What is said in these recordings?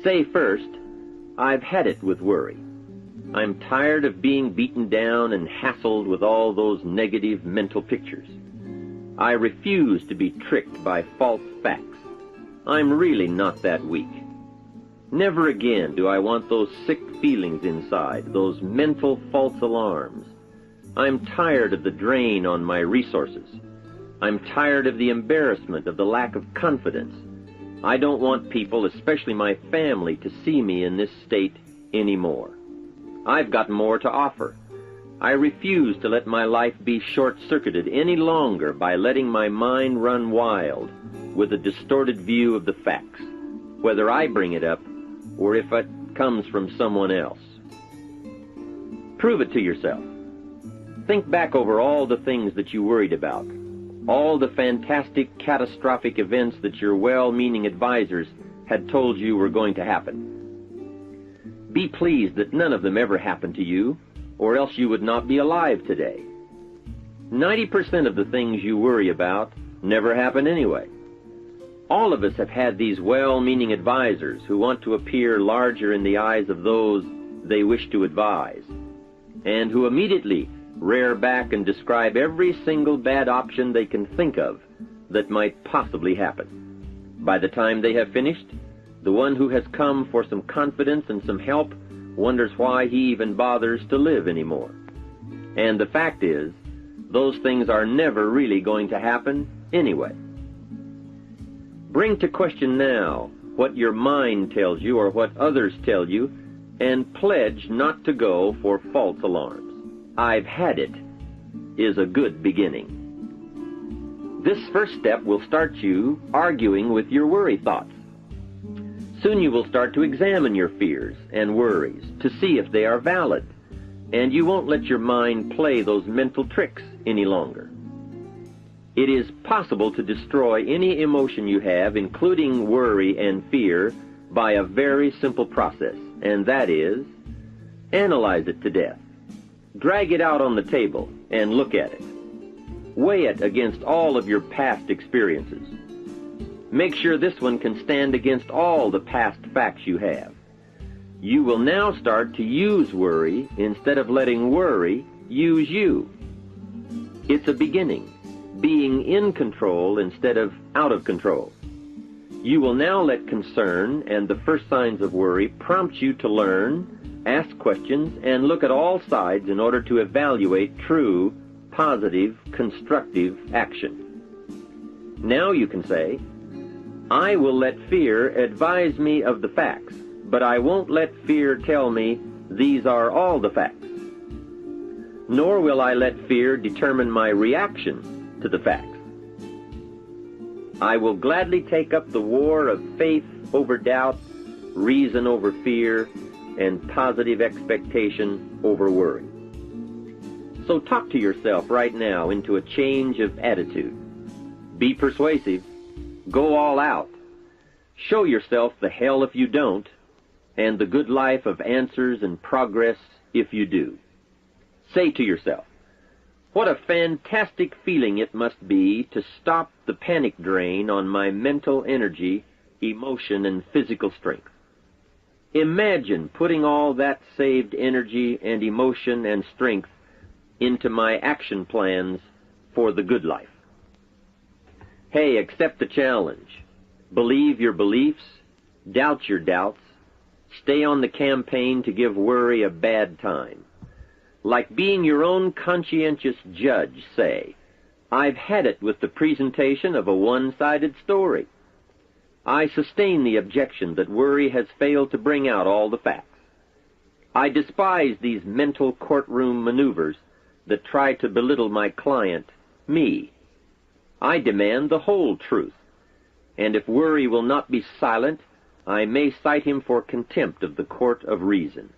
Say first, I've had it with worry. I'm tired of being beaten down and hassled with all those negative mental pictures. I refuse to be tricked by false facts. I'm really not that weak. Never again do I want those sick feelings inside, those mental false alarms. I'm tired of the drain on my resources. I'm tired of the embarrassment of the lack of confidence. I don't want people, especially my family, to see me in this state anymore. I've got more to offer. I refuse to let my life be short-circuited any longer by letting my mind run wild with a distorted view of the facts, whether I bring it up or if it comes from someone else. Prove it to yourself. Think back over all the things that you worried about, all the fantastic, catastrophic events that your well-meaning advisors had told you were going to happen. Be pleased that none of them ever happened to you, or else you would not be alive today. 90% of the things you worry about never happen anyway. All of us have had these well-meaning advisors who want to appear larger in the eyes of those they wish to advise, and who immediately rear back and describe every single bad option they can think of that might possibly happen. By the time they have finished, the one who has come for some confidence and some help wonders why he even bothers to live anymore. And the fact is, those things are never really going to happen anyway. Bring to question now what your mind tells you or what others tell you, and pledge not to go for false alarms. I've had it is a good beginning. This first step will start you arguing with your worry thoughts. Soon you will start to examine your fears and worries to see if they are valid, and you won't let your mind play those mental tricks any longer. It is possible to destroy any emotion you have, including worry and fear, by a very simple process, and that is, analyze it to death. Drag it out on the table and look at it. Weigh it against all of your past experiences. Make sure this one can stand against all the past facts you have. You will now start to use worry instead of letting worry use you. It's a beginning, being in control instead of out of control. You will now let concern and the first signs of worry prompt you to learn, ask questions, and look at all sides in order to evaluate true, positive, constructive action. Now you can say, I will let fear advise me of the facts, but I won't let fear tell me these are all the facts. Nor will I let fear determine my reaction to the facts. I will gladly take up the war of faith over doubt, reason over fear, and positive expectation over worry. So talk to yourself right now into a change of attitude. Be persuasive. Go all out. Show yourself the hell if you don't, and the good life of answers and progress if you do. Say to yourself, what a fantastic feeling it must be to stop the panic drain on my mental energy, emotion, and physical strength. Imagine putting all that saved energy and emotion and strength into my action plans for the good life. Hey, accept the challenge. Believe your beliefs, doubt your doubts, stay on the campaign to give worry a bad time. Like being your own conscientious judge, say, I've had it with the presentation of a one-sided story. I sustain the objection that worry has failed to bring out all the facts. I despise these mental courtroom maneuvers that try to belittle my client, me. I demand the whole truth, and if worry will not be silent, I may cite him for contempt of the court of reason.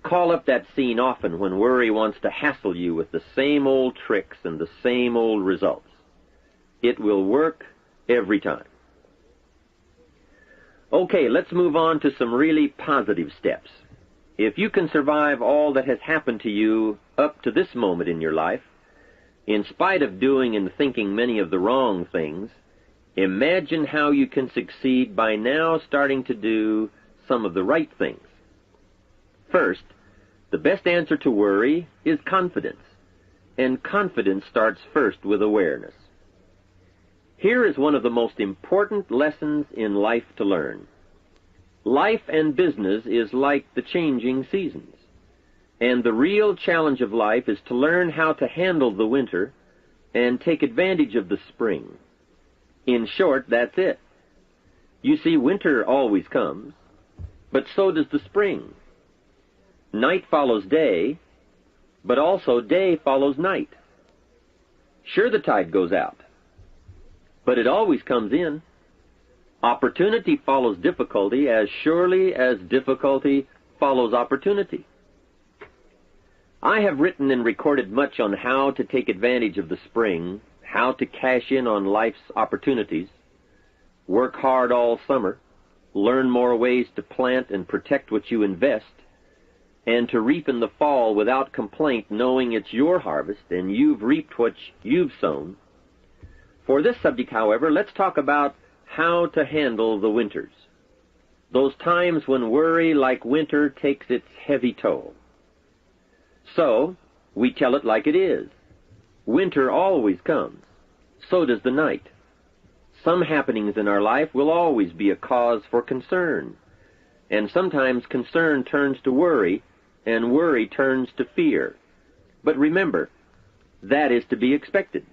Call up that scene often when worry wants to hassle you with the same old tricks and the same old results. It will work every time. Okay, let's move on to some really positive steps. If you can survive all that has happened to you up to this moment in your life, in spite of doing and thinking many of the wrong things, Imagine how you can succeed by now starting to do some of the right things. First, the best answer to worry is confidence, and confidence starts first with awareness. Here is one of the most important lessons in life to learn. Life and business is like the changing seasons, and the real challenge of life is to learn how to handle the winter and take advantage of the spring. In short, that's it. You see, winter always comes, but so does the spring. Night follows day, but also day follows night. Sure, the tide goes out, but it always comes in. Opportunity follows difficulty as surely as difficulty follows opportunity. I have written and recorded much on how to take advantage of the spring, how to cash in on life's opportunities, work hard all summer, learn more ways to plant and protect what you invest, and to reap in the fall without complaint, knowing it's your harvest and you've reaped what you've sown. For this subject, however, let's talk about how to handle the winters, those times when worry, like winter, takes its heavy toll. So, we tell it like it is. Winter always comes. So does the night. Some happenings in our life will always be a cause for concern, and sometimes concern turns to worry, and worry turns to fear. But remember, that is to be expected.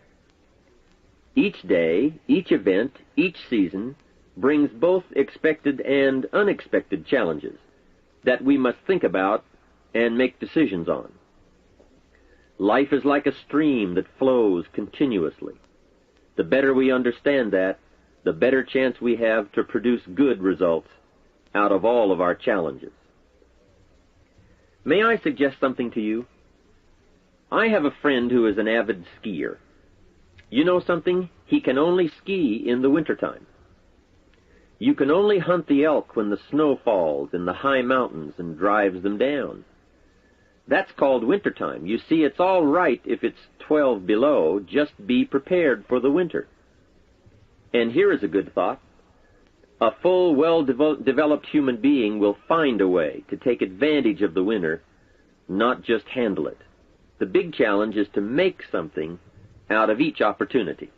Each day, each event, each season brings both expected and unexpected challenges that we must think about and make decisions on. Life is like a stream that flows continuously. The better we understand that, the better chance we have to produce good results out of all of our challenges. May I suggest something to you? I have a friend who is an avid skier. You know something? He can only ski in the wintertime. You can only hunt the elk when the snow falls in the high mountains and drives them down. That's called wintertime. You see, it's all right if it's 12 below. Just be prepared for the winter. And here is a good thought. A full, well-developed human being will find a way to take advantage of the winter, not just handle it. The big challenge is to make something out of each opportunity.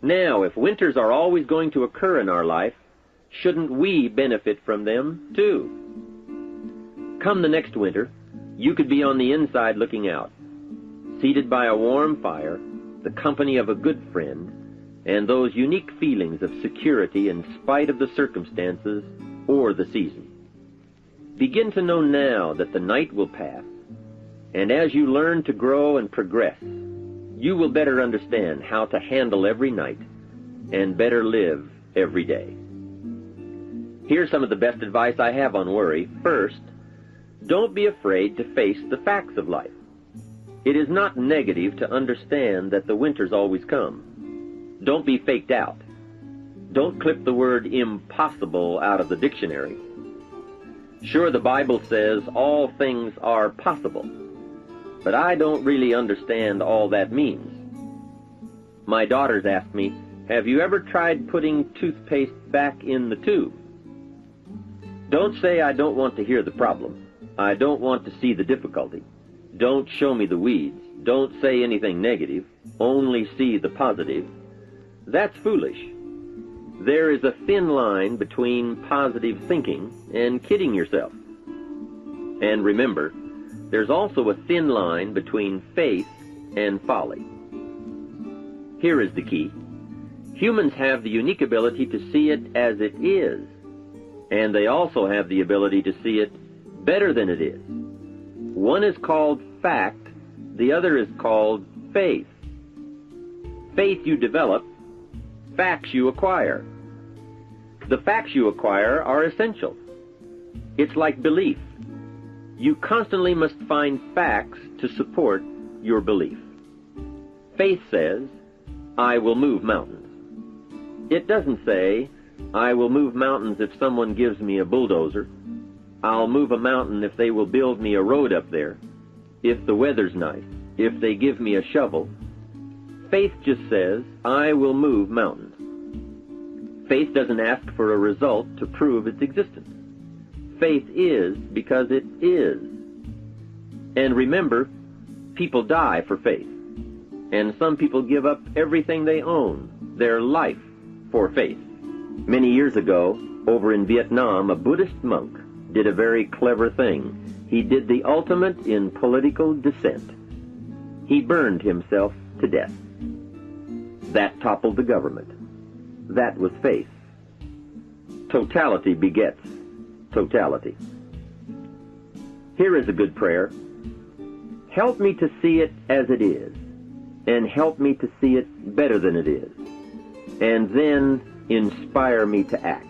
Now, if winters are always going to occur in our life, shouldn't we benefit from them too? Come the next winter, you could be on the inside looking out, seated by a warm fire, the company of a good friend, and those unique feelings of security in spite of the circumstances or the season. Begin to know now that the night will pass, and as you learn to grow and progress, you will better understand how to handle every night and better live every day. Here's some of the best advice I have on worry. First, don't be afraid to face the facts of life. It is not negative to understand that the winters always come. Don't be faked out. Don't clip the word impossible out of the dictionary. Sure, the Bible says all things are possible, but I don't really understand all that means. My daughters ask me, have you ever tried putting toothpaste back in the tube? Don't say I don't want to hear the problem. I don't want to see the difficulty. Don't show me the weeds. Don't say anything negative. Only see the positive. That's foolish. There is a thin line between positive thinking and kidding yourself. And remember, there's also a thin line between faith and folly. Here is the key. Humans have the unique ability to see it as it is, and they also have the ability to see it better than it is. One is called fact, the other is called faith. Faith you develop, facts you acquire. The facts you acquire are essential. It's like belief. You constantly must find facts to support your belief. Faith says, I will move mountains. It doesn't say, I will move mountains if someone gives me a bulldozer. I'll move a mountain if they will build me a road up there, if the weather's nice, if they give me a shovel. Faith just says, I will move mountains. Faith doesn't ask for a result to prove its existence. Faith is because it is. And remember, people die for faith. And some people give up everything they own, their life, for faith. Many years ago, over in Vietnam, a Buddhist monk did a very clever thing. He did the ultimate in political dissent. He burned himself to death. That toppled the government. That was faith. Totality begets totality. Here is a good prayer. Help me to see it as it is, and help me to see it better than it is, and then inspire me to act.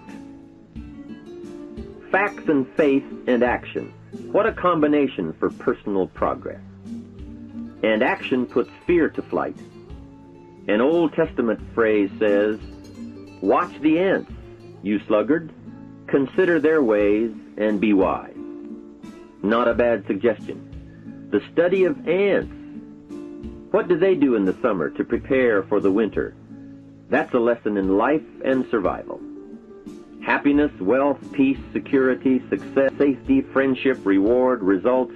Facts and faith and action. What a combination for personal progress. And action puts fear to flight. An Old Testament phrase says, "Watch the ants, you sluggard. Consider their ways and be wise." Not a bad suggestion. The study of ants. What do they do in the summer to prepare for the winter? That's a lesson in life and survival. Happiness, wealth, peace, security, success, safety, friendship, reward, results,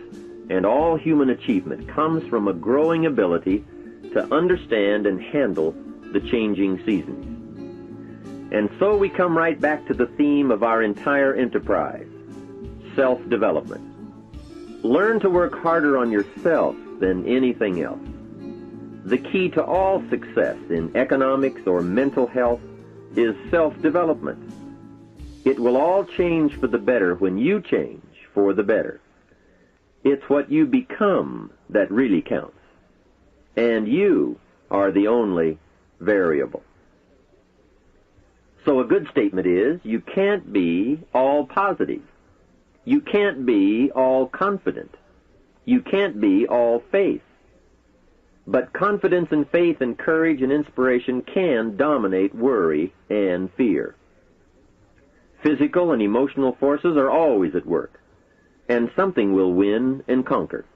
and all human achievement comes from a growing ability to understand and handle the changing seasons. And so we come right back to the theme of our entire enterprise, self-development. Learn to work harder on yourself than anything else. The key to all success in economics or mental health is self-development. It will all change for the better when you change for the better. It's what you become that really counts. And you are the only variable. So a good statement is, you can't be all positive. You can't be all confident. You can't be all faith. But confidence and faith and courage and inspiration can dominate worry and fear. Physical and emotional forces are always at work, and something will win and conquer.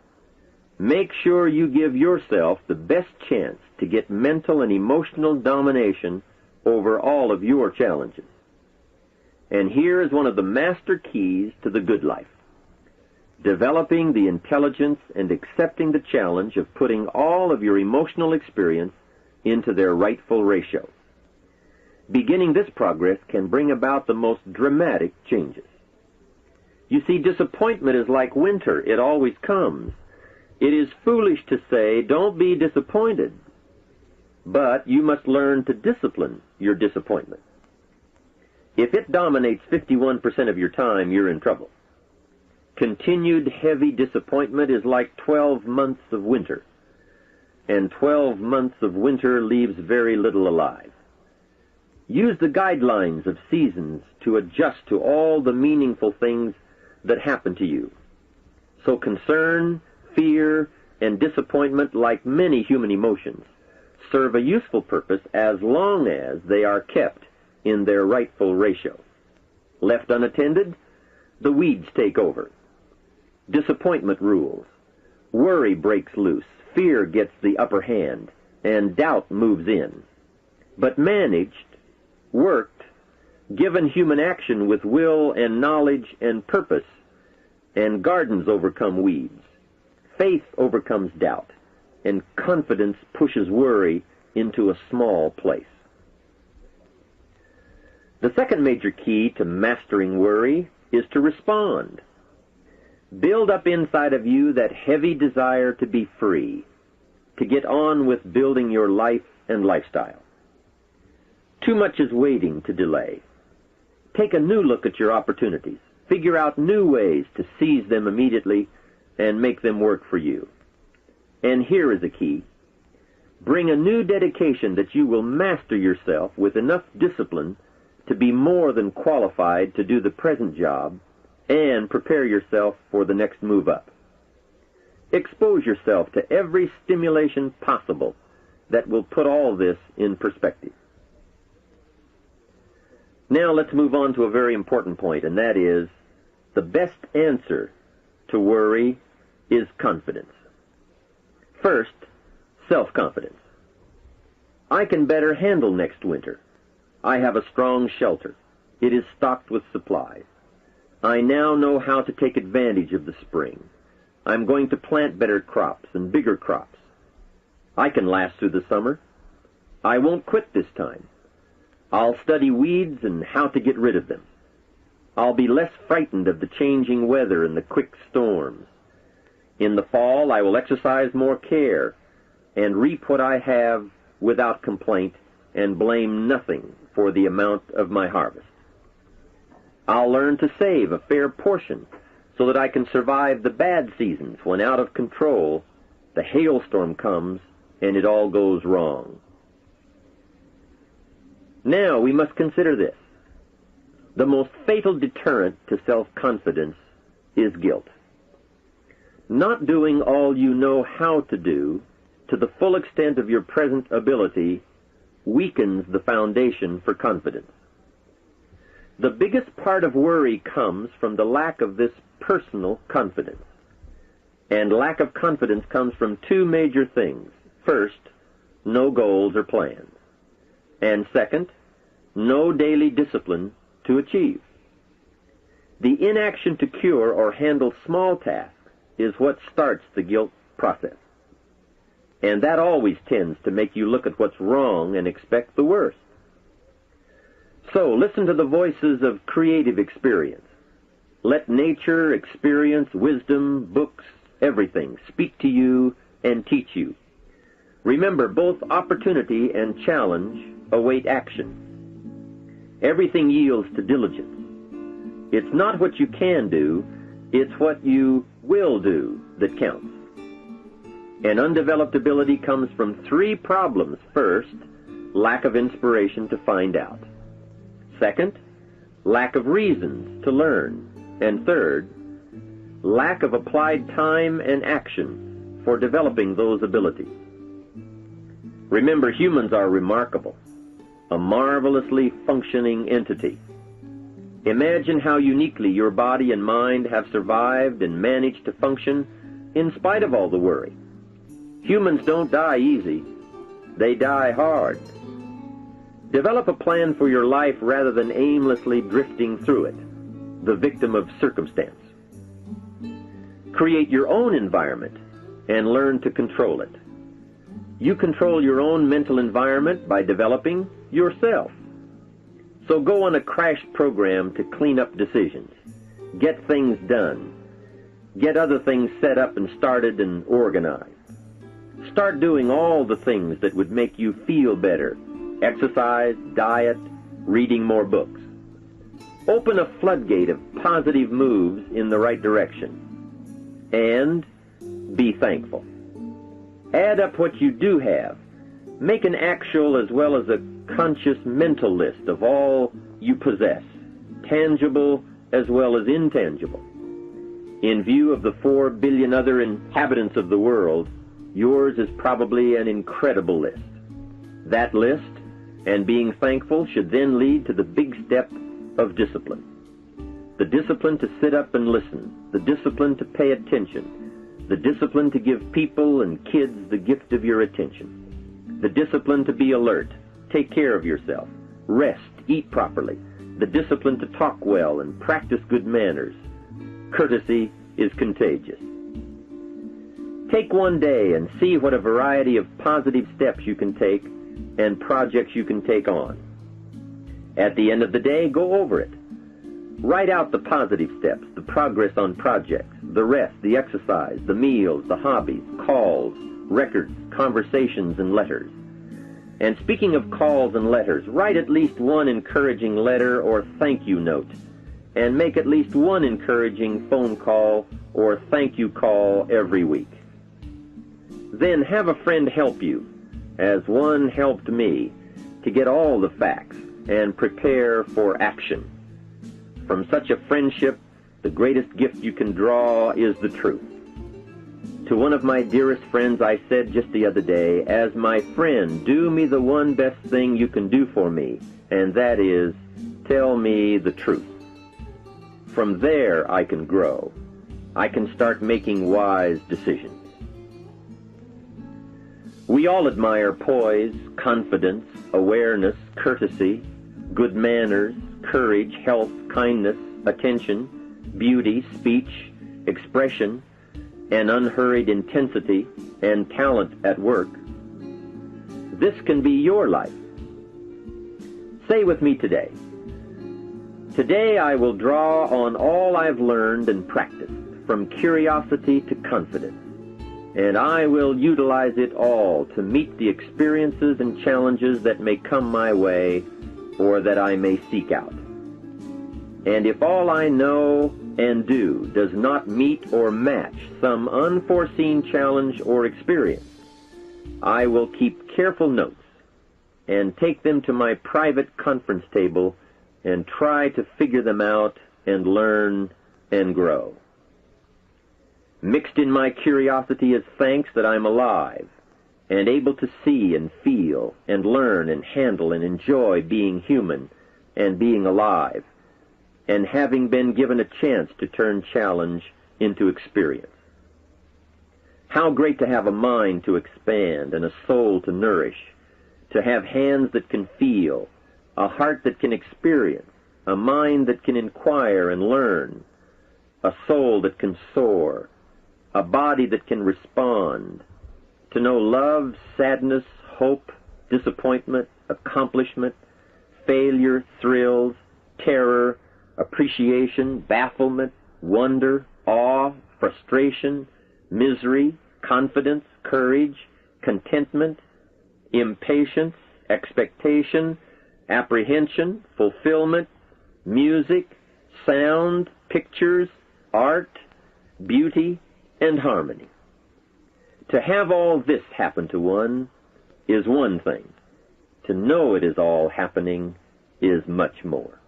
Make sure you give yourself the best chance to get mental and emotional domination over all of your challenges. And here is one of the master keys to the good life. Developing the intelligence and accepting the challenge of putting all of your emotional experience into their rightful ratio. Beginning this progress can bring about the most dramatic changes. You see, disappointment is like winter. It always comes. It is foolish to say, "Don't be disappointed." But you must learn to discipline your disappointment. If it dominates 51% of your time, you're in trouble. Continued heavy disappointment is like 12 months of winter, and 12 months of winter leaves very little alive. Use the guidelines of seasons to adjust to all the meaningful things that happen to you. So concern, fear, and disappointment, like many human emotions, serve a useful purpose as long as they are kept in their rightful ratio. Left unattended, the weeds take over. Disappointment rules. Worry breaks loose. Fear gets the upper hand, and doubt moves in. But managed, worked, given human action with will and knowledge and purpose, and gardens overcome weeds. Faith overcomes doubt, and confidence pushes worry into a small place. The second major key to mastering worry is to respond. Build up inside of you that heavy desire to be free, to get on with building your life and lifestyle. Too much is waiting to delay. Take a new look at your opportunities. Figure out new ways to seize them immediately and make them work for you. And here is a key. Bring a new dedication that you will master yourself with enough discipline to be more than qualified to do the present job and prepare yourself for the next move up. Expose yourself to every stimulation possible that will put all this in perspective. Now let's move on to a very important point, and that is the best answer to worry is confidence. First, self-confidence. I can better handle next winter. I have a strong shelter. It is stocked with supplies. I now know how to take advantage of the spring. I'm going to plant better crops and bigger crops. I can last through the summer. I won't quit this time. I'll study weeds and how to get rid of them. I'll be less frightened of the changing weather and the quick storms. In the fall, I will exercise more care and reap what I have without complaint and blame nothing for the amount of my harvest. I'll learn to save a fair portion so that I can survive the bad seasons when out of control the hailstorm comes and it all goes wrong. Now we must consider this. The most fatal deterrent to self-confidence is guilt. Not doing all you know how to do to the full extent of your present ability weakens the foundation for confidence. The biggest part of worry comes from the lack of this personal confidence. And lack of confidence comes from two major things. First, no goals or plans. And second, no daily discipline to achieve. The inaction to cure or handle small tasks is what starts the guilt process. And that always tends to make you look at what's wrong and expect the worst. So listen to the voices of creative experience. Let nature, experience, wisdom, books, everything speak to you and teach you. Remember, both opportunity and challenge await action. Everything yields to diligence. It's not what you can do, it's what you will do that counts. And undeveloped ability comes from three problems. First, lack of inspiration to find out. Second, lack of reasons to learn. And third, lack of applied time and action for developing those abilities. Remember, humans are remarkable, a marvelously functioning entity. Imagine how uniquely your body and mind have survived and managed to function in spite of all the worry. Humans don't die easy. They die hard. Develop a plan for your life rather than aimlessly drifting through it, the victim of circumstance. Create your own environment and learn to control it. You control your own mental environment by developing yourself. So go on a crash program to clean up decisions. Get things done. Get other things set up and started and organized. Start doing all the things that would make you feel better. Exercise, diet, reading more books. Open a floodgate of positive moves in the right direction. And be thankful. Add up what you do have. Make an actual as well as a conscious mental list of all you possess, tangible as well as intangible. In view of the 4 billion other inhabitants of the world, yours is probably an incredible list. That list and being thankful should then lead to the big step of discipline. The discipline to sit up and listen, the discipline to pay attention, the discipline to give people and kids the gift of your attention, the discipline to be alert, take care of yourself, rest, eat properly, the discipline to talk well and practice good manners. Courtesy is contagious. Take one day and see what a variety of positive steps you can take and projects you can take on. At the end of the day, go over it. Write out the positive steps, the progress on projects, the rest, the exercise, the meals, the hobbies, calls, records, conversations, and letters. And speaking of calls and letters, write at least one encouraging letter or thank you note, and make at least one encouraging phone call or thank you call every week. Then have a friend help you, as one helped me, to get all the facts and prepare for action. From such a friendship, the greatest gift you can draw is the truth. To one of my dearest friends I said just the other day, as my friend, do me the one best thing you can do for me, and that is, tell me the truth. From there I can grow. I can start making wise decisions. We all admire poise, confidence, awareness, courtesy, good manners, courage, health, kindness, attention, beauty, speech, expression, and unhurried intensity, and talent at work. This can be your life. Say with me today, today I will draw on all I've learned and practiced, from curiosity to confidence, and I will utilize it all to meet the experiences and challenges that may come my way or that I may seek out. And if all I know and do does not meet or match some unforeseen challenge or experience, I will keep careful notes and take them to my private conference table and try to figure them out and learn and grow. Mixed in my curiosity is thanks that I'm alive and able to see and feel and learn and handle and enjoy being human and being alive, and having been given a chance to turn challenge into experience. How great to have a mind to expand and a soul to nourish, to have hands that can feel, a heart that can experience, a mind that can inquire and learn, a soul that can soar, a body that can respond, to know love, sadness, hope, disappointment, accomplishment, failure, thrills, terror, appreciation, bafflement, wonder, awe, frustration, misery, confidence, courage, contentment, impatience, expectation, apprehension, fulfillment, music, sound, pictures, art, beauty, and harmony. To have all this happen to one is one thing. To know it is all happening is much more.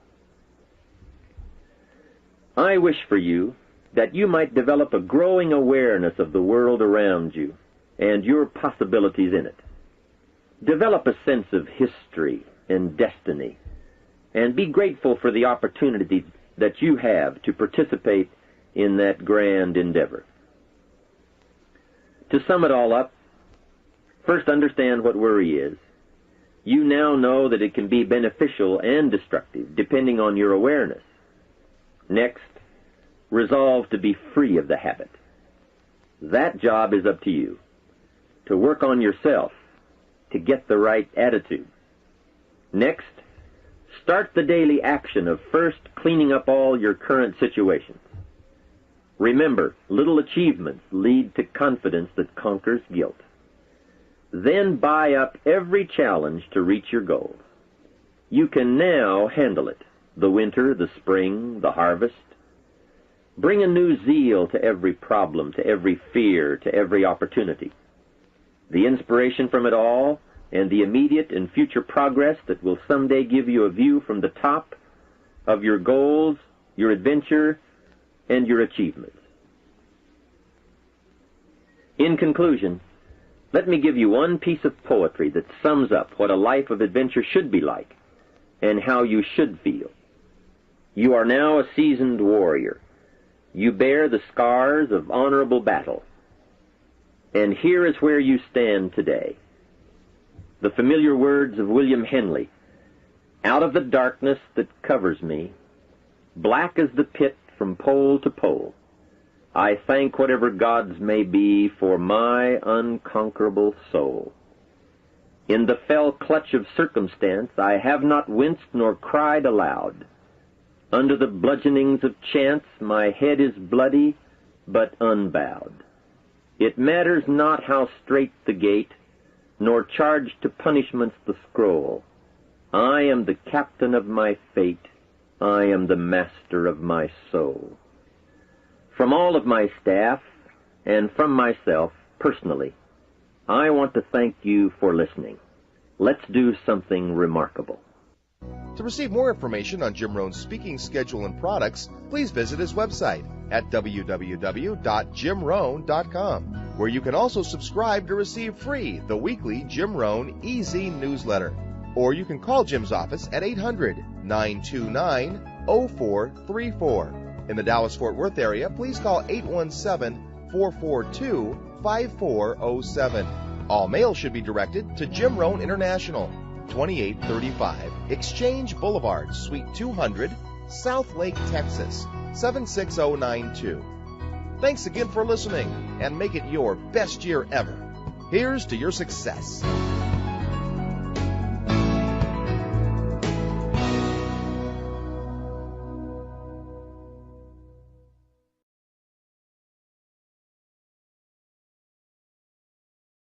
I wish for you that you might develop a growing awareness of the world around you and your possibilities in it. Develop a sense of history and destiny, and be grateful for the opportunity that you have to participate in that grand endeavor. To sum it all up, first understand what worry is. You now know that it can be beneficial and destructive, depending on your awareness. Next, resolve to be free of the habit. That job is up to you, to work on yourself, to get the right attitude. Next, start the daily action of first cleaning up all your current situations. Remember, little achievements lead to confidence that conquers guilt. Then buy up every challenge to reach your goals. You can now handle it, the winter, the spring, the harvest. Bring a new zeal to every problem, to every fear, to every opportunity. The inspiration from it all and the immediate and future progress that will someday give you a view from the top of your goals, your adventure, and your achievements. In conclusion, let me give you one piece of poetry that sums up what a life of adventure should be like and how you should feel. You are now a seasoned warrior. You bear the scars of honorable battle. And here is where you stand today. The familiar words of William Henley, "Out of the darkness that covers me, black as the pit from pole to pole, I thank whatever gods may be for my unconquerable soul. In the fell clutch of circumstance I have not winced nor cried aloud. Under the bludgeonings of chance my head is bloody but unbowed. It matters not how strait the gate, nor charged to punishments the scroll. I am the captain of my fate, I am the master of my soul." From all of my staff, and from myself, personally, I want to thank you for listening. Let's do something remarkable. To receive more information on Jim Rohn's speaking schedule and products, please visit his website at www.jimrohn.com, where you can also subscribe to receive free the weekly Jim Rohn Easy newsletter. Or you can call Jim's office at 800-929-0434. In the Dallas-Fort Worth area, please call 817-442-5407. All mail should be directed to Jim Rohn International, 2835 Exchange Boulevard, Suite 200, South Lake, Texas, 76092. Thanks again for listening, and make it your best year ever. Here's to your success.